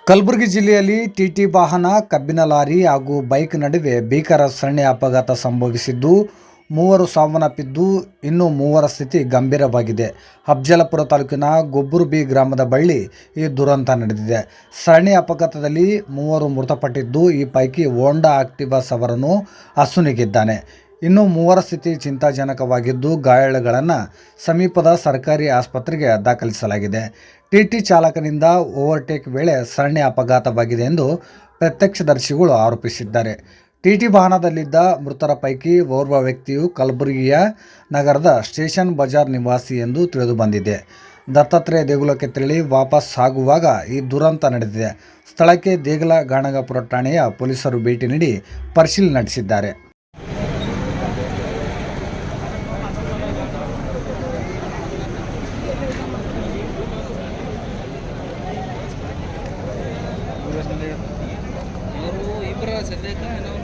ಕಲಬುರಗಿ ಜಿಲ್ಲೆಯಲ್ಲಿ ಟಿಟಿ ವಾಹನ, ಕಬ್ಬಿನ ಲಾರಿ ಹಾಗೂ ಬೈಕ್ ನಡುವೆ ಭೀಕರ ಸರಣಿ ಅಪಘಾತ ಸಂಭವಿಸಿದ್ದು, ಮೂವರು ಸಾವನ್ನಪ್ಪಿದ್ದು, ಇನ್ನು ಮೂವರ ಸ್ಥಿತಿ ಗಂಭೀರವಾಗಿದೆ. ಅಫಜಲಪುರ ತಾಲೂಕಿನ ಗೊಬ್ಬೂರು ಗ್ರಾಮದ ಬಳಿ ಈ ದುರಂತ ನಡೆದಿದೆ. ಸರಣಿ ಅಪಘಾತದಲ್ಲಿ ಮೂವರು ಮೃತಪಟ್ಟಿದ್ದು, ಈ ಪೈಕಿ ಹೋಂಡಾ ಆಕ್ಟಿವಾ ಸವಾರನು ಅಸುನೀಗಿದ್ದಾನೆ. ಇನ್ನು ಮೂವರ ಸ್ಥಿತಿ ಚಿಂತಾಜನಕವಾಗಿದ್ದು, ಗಾಯಾಳುಗಳನ್ನು ಸಮೀಪದ ಸರ್ಕಾರಿ ಆಸ್ಪತ್ರೆಗೆ ದಾಖಲಿಸಲಾಗಿದೆ. ಟಿಟಿ ಚಾಲಕನಿಂದ ಓವರ್ಟೇಕ್ ವೇಳೆ ಸರಣಿ ಅಪಘಾತವಾಗಿದೆ ಎಂದು ಪ್ರತ್ಯಕ್ಷದರ್ಶಿಗಳು ಆರೋಪಿಸಿದ್ದಾರೆ. ಟಿಟಿ ವಾಹನದಲ್ಲಿದ್ದ ಮೃತರ ಪೈಕಿ ಓರ್ವ ವ್ಯಕ್ತಿಯು ಕಲಬುರಗಿಯ ನಗರದ ಸ್ಟೇಷನ್ ಬಜಾರ್ ನಿವಾಸಿ ಎಂದು ತಿಳಿದುಬಂದಿದೆ. ದತ್ತಾತ್ರೇಯ ದೇಗುಲಕ್ಕೆ ತೆರಳಿ ವಾಪಸ್ ಆಗುವಾಗ ಈ ದುರಂತ ನಡೆದಿದೆ. ಸ್ಥಳಕ್ಕೆ ದೇಗಲ ಗಾಣಗಾಪುರ ಠಾಣೆಯ ಪೊಲೀಸರು ಭೇಟಿ ನೀಡಿ ಪರಿಶೀಲನೆ ನಡೆಸಿದ್ದಾರೆ. ಅವರು ಇಬ್ಬರ ಸದ್ಯಕ್ಕೆ ನಾವು